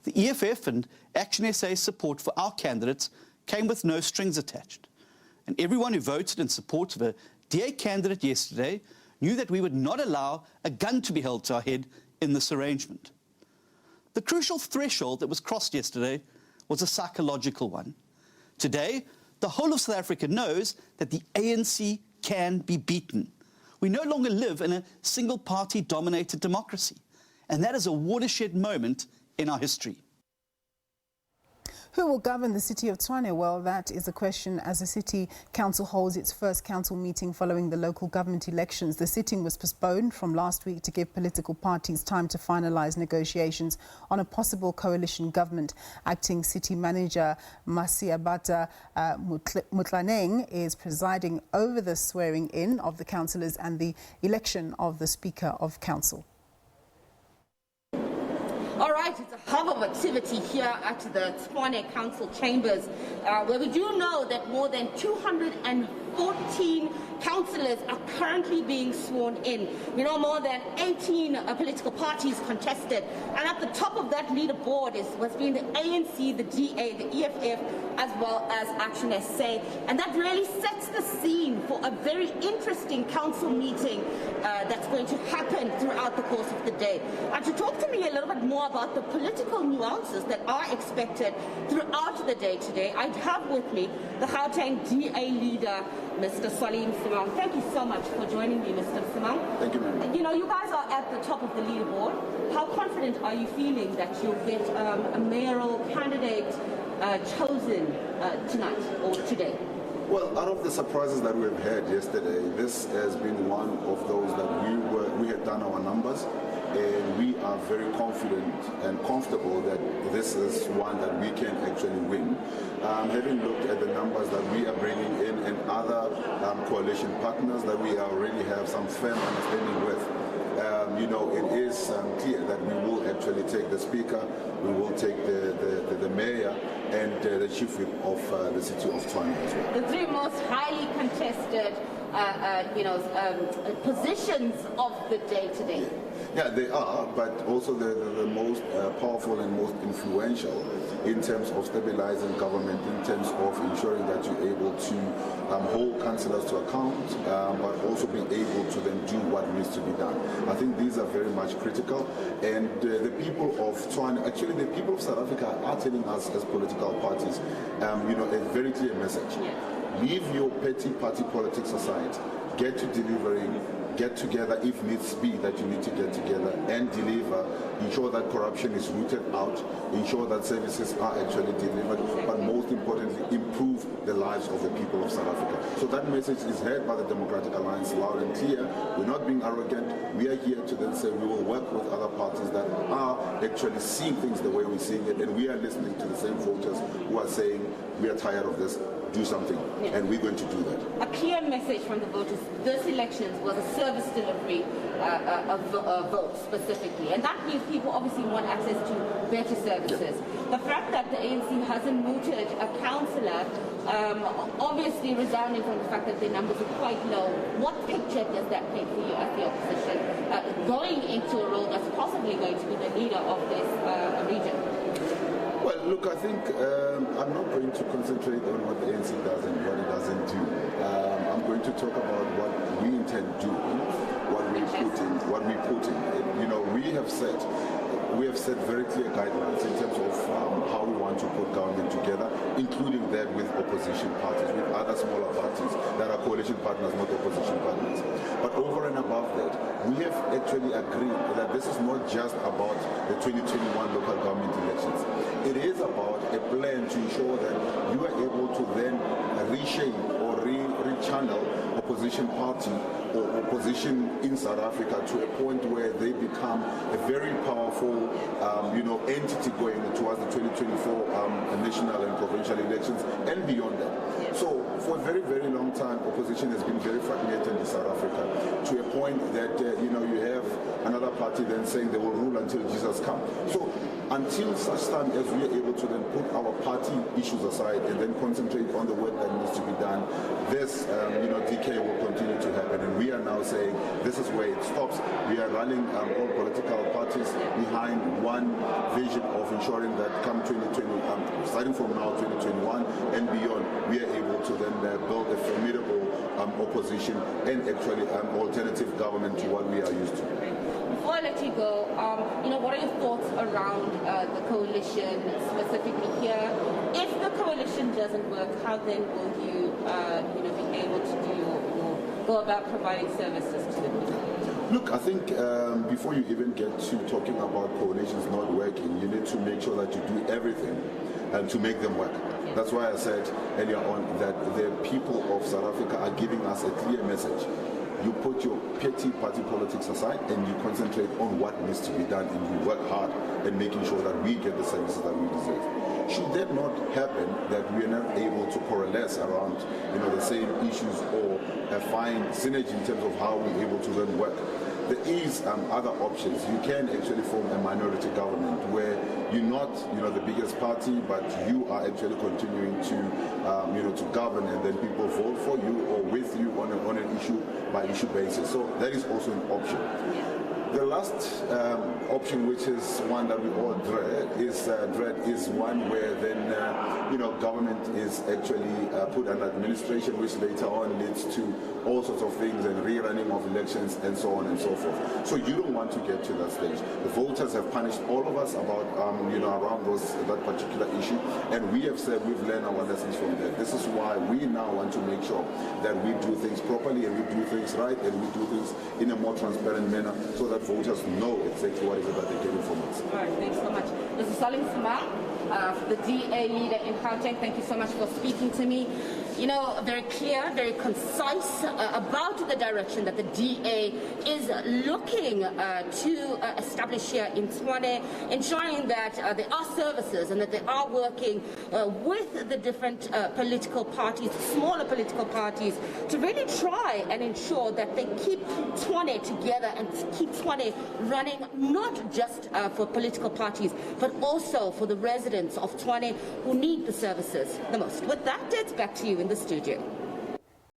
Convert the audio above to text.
The EFF and ActionSA support for our candidates came with no strings attached. And everyone who voted in support of a DA candidate yesterday knew that we would not allow a gun to be held to our head in this arrangement. The crucial threshold that was crossed yesterday was a psychological one. Today, the whole of South Africa knows that the ANC can be beaten. We no longer live in a single-party dominated democracy, and that is a watershed moment in our history. Who will govern the city of Tshwane? Well, that is a question as the City Council holds its first council meeting following the local government elections. The sitting was postponed from last week to give political parties time to finalise negotiations on a possible coalition government. Acting City Manager Masiabata Mutlaneng is presiding over the swearing-in of the councillors and the election of the Speaker of Council. All right, it's a hub of activity here at the Tshwane Council chambers, where we do know that more than 214 councillors are currently being sworn in. We know more than 18 political parties contested, and at the top of that leaderboard was being the ANC, the DA, the EFF, as well as ActionSA, and that really sets the scene for a very interesting council meeting that's going to happen throughout the course of the day. And to talk to me a little bit more about the political nuances that are expected throughout the day today, I have with me the Gauteng DA leader, Mr. Msimanga. Thank you so much for joining me, Mr. Msimanga. Thank you, ma'am. You know, you guys are at the top of the leaderboard. How confident are you feeling that you'll get a mayoral candidate chosen tonight or today? Well, out of the surprises that we've had yesterday, this has been one of those that we had done our numbers, and we are very confident and comfortable that this is one that we can actually win. Having looked at the numbers that we are bringing in and other coalition partners that we already have some firm understanding with, you know, it is clear that we will actually take the Speaker, we will take the Mayor and the Chief Whip of the city of Tshwane as well. The three most highly contested, positions of the day today. Yeah, they are, but also the most powerful and most influential in terms of stabilizing government, in terms of ensuring that you're able to hold councillors to account, but also being able to then do what needs to be done. I think these are very much critical, and the people of Tshwane, actually the people of South Africa are telling us as political parties, you know, a very clear message. Leave your petty party politics aside, get to delivering, get together if needs be that you need to get together and deliver, ensure that corruption is rooted out, ensure that services are actually delivered, but most importantly, improve the lives of the people of South Africa. So that message is heard by the Democratic Alliance loud and clear. We're not being arrogant. We are here to then say we will work with other parties that are actually seeing things the way we're seeing it, and we are listening to the same voters who are saying we are tired of this, do something, and we're going to do that. A clear message from the voters, this election was a service delivery of votes specifically, and that means people obviously want access to better services. The fact that the ANC hasn't mooted a councillor, obviously resounding from the fact that their numbers are quite low, what picture does that paint for you as the opposition going into a role that's possibly going to be the leader of this region? Well, look, I think I'm not going to concentrate on what the ANC does and what it doesn't do. I'm going to talk about what we intend doing, what we put in. You know, we have set very clear guidelines in terms of how we want to put government together, including that with opposition parties, with other smaller parties that are coalition partners, not opposition partners. But over and above that, we have actually agreed that this is not just about the 2021 local government elections. It is about a plan to ensure that you are able to then reshape or rechannel opposition party or opposition in South Africa to a point where they become a very powerful entity going towards the 2024 national and provincial elections and beyond that. So for a very, very long time, opposition has been very fragmented in South Africa to a point that you have another party then saying they will rule until Jesus comes. So until such time as we are able to then put our party issues aside and then concentrate on the work that needs to be done, this decay will continue to happen. And we are now saying this is where it stops. We are running all political parties behind one vision of ensuring that come 2020, starting from now 2021 and beyond, we are able to then build a formidable opposition and actually alternative government to what we are used to. Before I let you go, what are your thoughts around the coalition, specifically here? If the coalition doesn't work, how then will you, be able to do or go about providing services to the people? Look, I think before you even get to talking about coalitions not working, you need to make sure that you do everything to make them work. That's why I said earlier on that the people of South Africa are giving us a clear message. You put your petty party politics aside and you concentrate on what needs to be done, and you work hard in making sure that we get the services that we deserve. Should that not happen, that we are not able to coalesce around the same issues or find synergy in terms of how we're able to then work, there is other options. You can actually form a minority government where you're not the biggest party, but you are actually continuing to to govern, and then people vote for you or with you on an issue by issue basis. So that is also an option. The last option, which is one that we all dread, is one where then government is actually put under administration, which later on leads to all sorts of things and rerunning of elections and so on and so forth. So you don't want to get to that stage. The voters have punished all of us about around that particular issue, and we have said we've learned our lessons from that. This is why we now want to make sure that we do things properly and we do things right and we do things in a more transparent manner, so that voters know exactly what it is that they're getting from us. All right, thanks so much. Mr. Msimanga, the DA leader in Gauteng, thank you so much for speaking to me. Very clear, very concise about the direction that the DA is looking to establish here in Tshwane, ensuring that there are services and that they are working with the different political parties, smaller political parties, to really try and ensure that they keep Tshwane together and keep Tshwane running, not just for political parties, but also for the residents of Tshwane who need the services the most. With that, it's back to you in the studio.